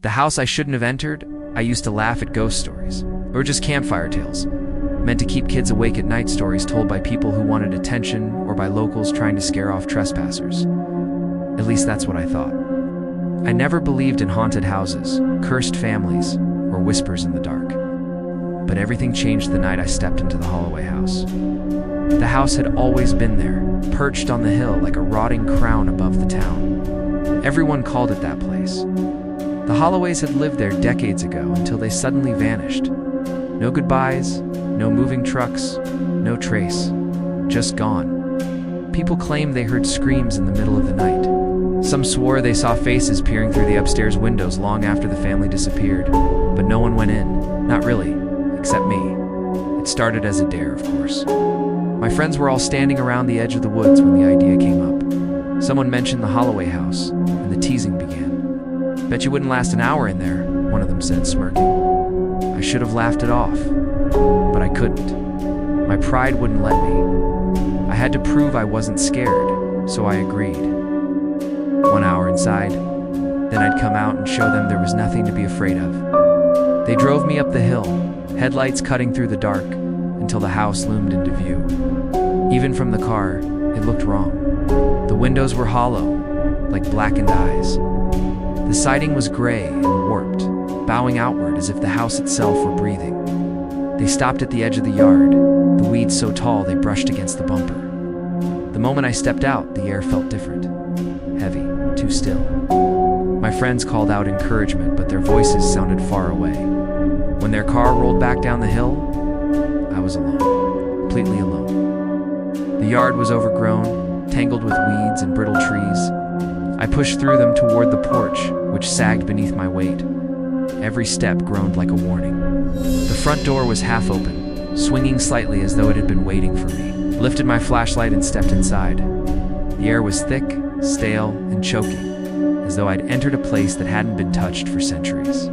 The house I shouldn't have entered, I used to laugh at ghost stories, or just campfire tales, meant to keep kids awake at night, stories told by people who wanted attention or by locals trying to scare off trespassers. At least that's what I thought. I never believed in haunted houses, cursed families, or whispers in the dark. But everything changed the night I stepped into the Holloway house. The house had always been there, perched on the hill like a rotting crown above the town. Everyone called it that place. The Holloways had lived there decades ago until they suddenly vanished. No goodbyes, no moving trucks, no trace, just gone. People claimed they heard screams in the middle of the night. Some swore they saw faces peering through the upstairs windows long after the family disappeared, but no one went in, not really, except me. It started as a dare, of course. My friends were all standing around the edge of the woods when the idea came up. Someone mentioned the Holloway house, and the teasing began. "Bet you wouldn't last an hour in there," one of them said, smirking. I should have laughed it off, but I couldn't. My pride wouldn't let me. I had to prove I wasn't scared, so I agreed. 1 hour inside, then I'd come out and show them there was nothing to be afraid of. They drove me up the hill, headlights cutting through the dark, until the house loomed into view. Even from the car, it looked wrong. The windows were hollow, like blackened eyes. The siding was gray and warped, bowing outward as if the house itself were breathing. They stopped at the edge of the yard, the weeds so tall they brushed against the bumper. The moment I stepped out, the air felt different. Heavy, too still. My friends called out encouragement, but their voices sounded far away. When their car rolled back down the hill, I was alone, completely alone. The yard was overgrown, tangled with weeds and brittle trees. I pushed through them toward the porch, which sagged beneath my weight. Every step groaned like a warning. The front door was half open, swinging slightly as though it had been waiting for me. I lifted my flashlight and stepped inside. The air was thick, stale, and choking, as though I'd entered a place that hadn't been touched for centuries.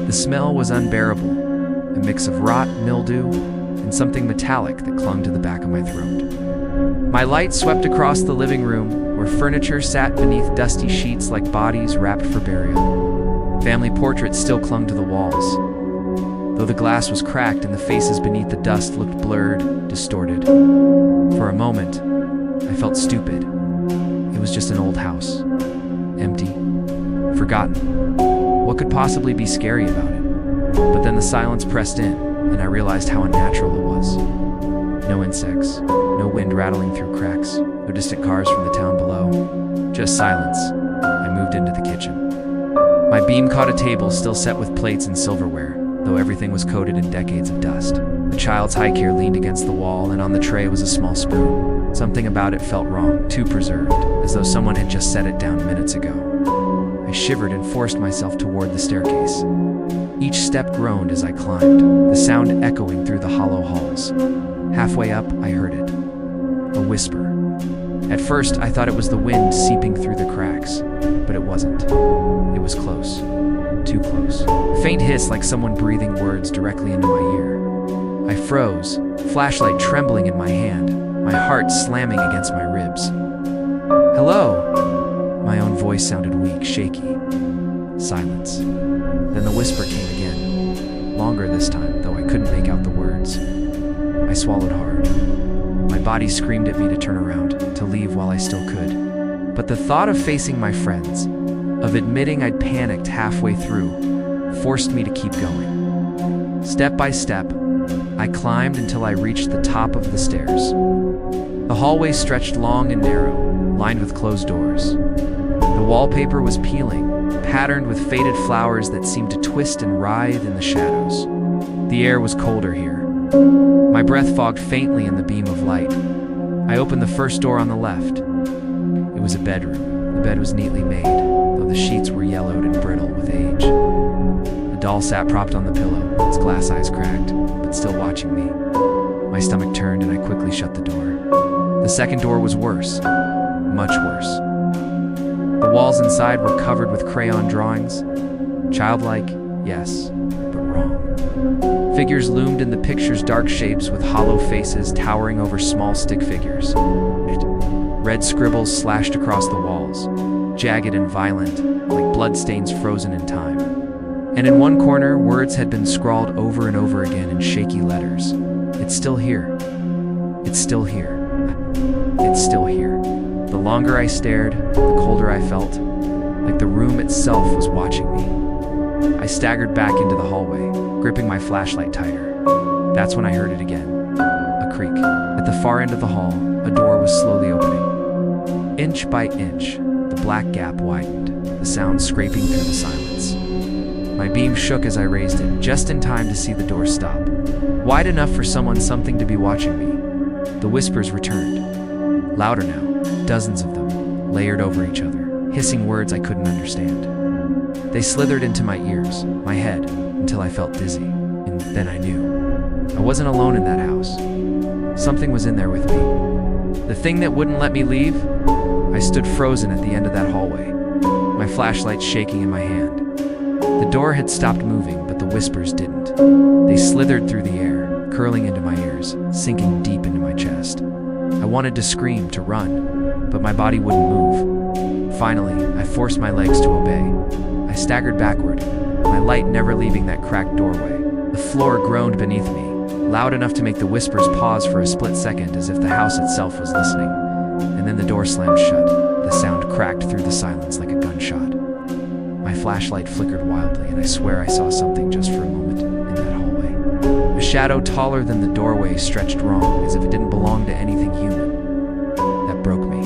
The smell was unbearable, a mix of rot, mildew, and something metallic that clung to the back of my throat. My light swept across the living room, where furniture sat beneath dusty sheets like bodies wrapped for burial. Family portraits still clung to the walls, though the glass was cracked and the faces beneath the dust looked blurred, distorted. For a moment, I felt stupid. It was just an old house. Empty. Forgotten. What could possibly be scary about it? But then the silence pressed in, and I realized how unnatural it was. No insects, no wind rattling through cracks, no distant cars from the town below. Just silence. I moved into the kitchen. My beam caught a table still set with plates and silverware, though everything was coated in decades of dust. A child's high chair leaned against the wall, and on the tray was a small spoon. Something about it felt wrong, too preserved, as though someone had just set it down minutes ago. I shivered and forced myself toward the staircase. Each step groaned as I climbed, the sound echoing through the hollow halls. Halfway up, I heard it. A whisper. At first, I thought it was the wind seeping through the cracks, but it wasn't. It was close. Too close. A faint hiss like someone breathing words directly into my ear. I froze, flashlight trembling in my hand, my heart slamming against my ribs. "Hello?" My own voice sounded weak, shaky. Silence. Then the whisper came again. Longer this time, though I couldn't make out the words. I swallowed hard. My body screamed at me to turn around, to leave while I still could. But the thought of facing my friends, of admitting I'd panicked halfway through, forced me to keep going. Step by step, I climbed until I reached the top of the stairs. The hallway stretched long and narrow, lined with closed doors. The wallpaper was peeling, patterned with faded flowers that seemed to twist and writhe in the shadows. The air was colder here. My breath fogged faintly in the beam of light. I opened the first door on the left. It was a bedroom. The bed was neatly made, though the sheets were yellowed and brittle with age. A doll sat propped on the pillow, its glass eyes cracked, but still watching me. My stomach turned and I quickly shut the door. The second door was worse, much worse. The walls inside were covered with crayon drawings. Childlike, yes, but wrong. Figures loomed in the picture's dark shapes with hollow faces towering over small stick figures. Red scribbles slashed across the walls, jagged and violent, like bloodstains frozen in time. And in one corner, words had been scrawled over and over again in shaky letters. It's still here. It's still here. It's still here. The longer I stared, the colder I felt, like the room itself was watching me. I staggered back into the hallway, gripping my flashlight tighter. That's when I heard it again. A creak. At the far end of the hall, a door was slowly opening. Inch by inch, the black gap widened, the sound scraping through the silence. My beam shook as I raised it, just in time to see the door stop. Wide enough for something to be watching me. The whispers returned. Louder now, dozens of them, layered over each other, hissing words I couldn't understand. They slithered into my ears, my head, until I felt dizzy. And then I knew. I wasn't alone in that house. Something was in there with me. The thing that wouldn't let me leave? I stood frozen at the end of that hallway, my flashlight shaking in my hand. The door had stopped moving, but the whispers didn't. They slithered through the air, curling into my ears, sinking deep into my chest. I wanted to scream, to run, but my body wouldn't move. Finally, I forced my legs to obey. I staggered backward, my light never leaving that cracked doorway. The floor groaned beneath me, loud enough to make the whispers pause for a split second as if the house itself was listening. And then the door slammed shut. The sound cracked through the silence like a gunshot. My flashlight flickered wildly, and I swear I saw something just for a moment in that hallway. A shadow taller than the doorway stretched wrong, as if it didn't belong to anything human. That broke me.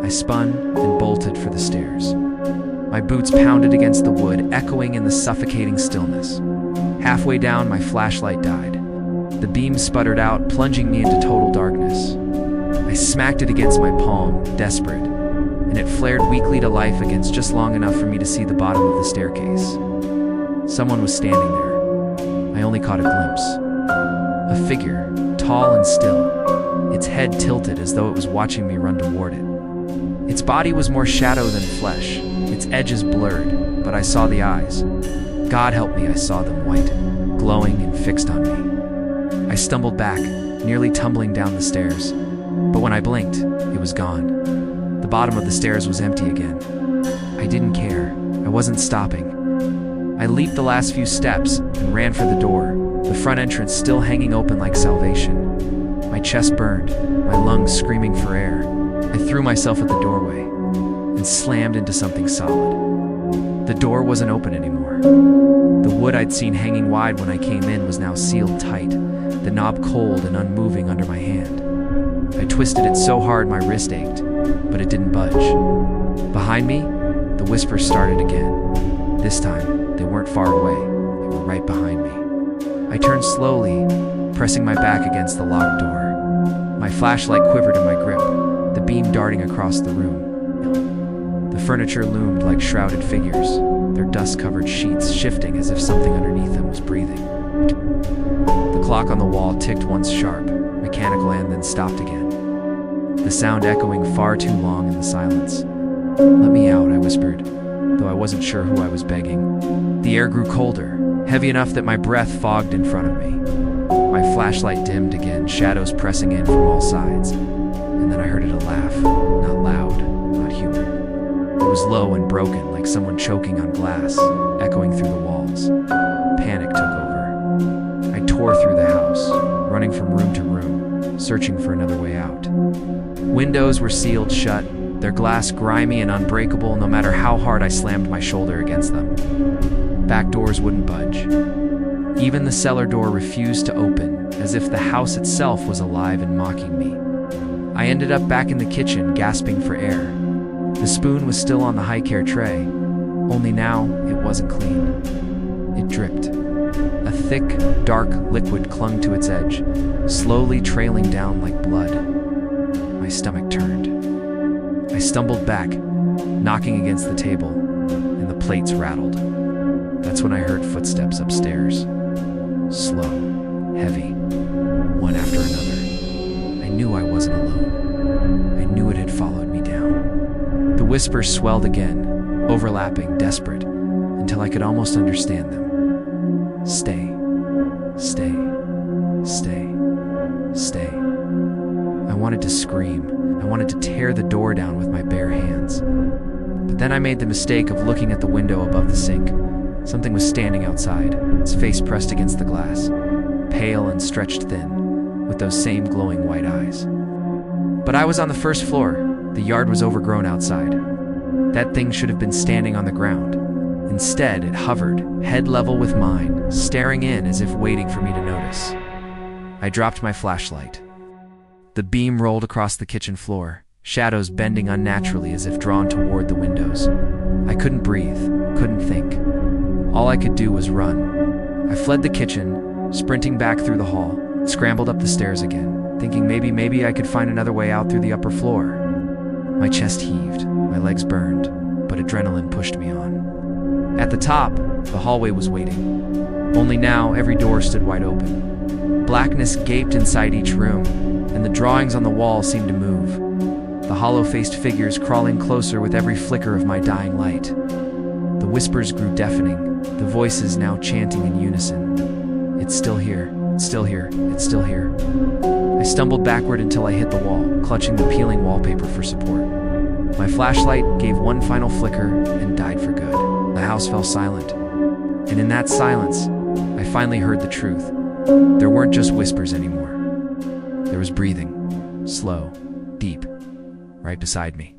I spun and bolted for the stairs. My boots pounded against the wood, echoing in the suffocating stillness. Halfway down, my flashlight died. The beam sputtered out, plunging me into total darkness. I smacked it against my palm, desperate, and it flared weakly to life against just long enough for me to see the bottom of the staircase. Someone was standing there. I only caught a glimpse. A figure, tall and still, its head tilted as though it was watching me run toward it. Its body was more shadow than flesh, its edges blurred, but I saw the eyes. God help me, I saw them white, glowing and fixed on me. I stumbled back, nearly tumbling down the stairs, but when I blinked, it was gone. The bottom of the stairs was empty again. I didn't care. I wasn't stopping. I leaped the last few steps and ran for the door, the front entrance still hanging open like salvation. My chest burned, my lungs screaming for air. I threw myself at the doorway and slammed into something solid. The door wasn't open anymore. The wood I'd seen hanging wide when I came in was now sealed tight, the knob cold and unmoving under my hand. I twisted it so hard my wrist ached, but it didn't budge. Behind me, the whispers started again. This time, they weren't far away. They were right behind me. I turned slowly, pressing my back against the locked door. My flashlight quivered in my grip, the beam darting across the room. The furniture loomed like shrouded figures, their dust-covered sheets shifting as if something underneath them was breathing. The clock on the wall ticked once sharp, mechanical, and then stopped again, the sound echoing far too long in the silence. "Let me out," I whispered, though I wasn't sure who I was begging. The air grew colder, heavy enough that my breath fogged in front of me. My flashlight dimmed again, shadows pressing in from all sides. And then I heard it a laugh, not loud, not human. It was low and broken, like someone choking on glass, echoing through the walls. Panic took over. I tore through the house, running from room to room, searching for another way out. Windows were sealed shut, their glass grimy and unbreakable no matter how hard I slammed my shoulder against them. Back doors wouldn't budge. Even the cellar door refused to open, as if the house itself was alive and mocking me. I ended up back in the kitchen, gasping for air. The spoon was still on the high-care tray, only now it wasn't clean. It dripped. A thick, dark liquid clung to its edge, slowly trailing down like blood. My stomach turned. I stumbled back, knocking against the table, and the plates rattled. That's when I heard footsteps upstairs. Slow, heavy, one after another. I knew I wasn't alone. I knew it had followed me down. The whispers swelled again, overlapping, desperate, until I could almost understand them. Stay, stay, stay, stay. I wanted to scream. I wanted to tear the door down with my bare hands. But then I made the mistake of looking at the window above the sink. Something was standing outside, its face pressed against the glass, pale and stretched thin, with those same glowing white eyes. But I was on the first floor. The yard was overgrown outside. That thing should have been standing on the ground. Instead, it hovered, head level with mine, staring in as if waiting for me to notice. I dropped my flashlight. The beam rolled across the kitchen floor, shadows bending unnaturally as if drawn toward the windows. I couldn't breathe, couldn't think. All I could do was run. I fled the kitchen, sprinting back through the hall, scrambled up the stairs again, thinking maybe I could find another way out through the upper floor. My chest heaved, my legs burned, but adrenaline pushed me on. At the top, the hallway was waiting. Only now, every door stood wide open. Blackness gaped inside each room, and the drawings on the wall seemed to move. The hollow-faced figures crawling closer with every flicker of my dying light. The whispers grew deafening, the voices now chanting in unison. It's still here, it's still here, it's still here. I stumbled backward until I hit the wall, clutching the peeling wallpaper for support. My flashlight gave one final flicker and died for good. The house fell silent. And in that silence, I finally heard the truth. There weren't just whispers anymore. There was breathing, slow, deep, right beside me.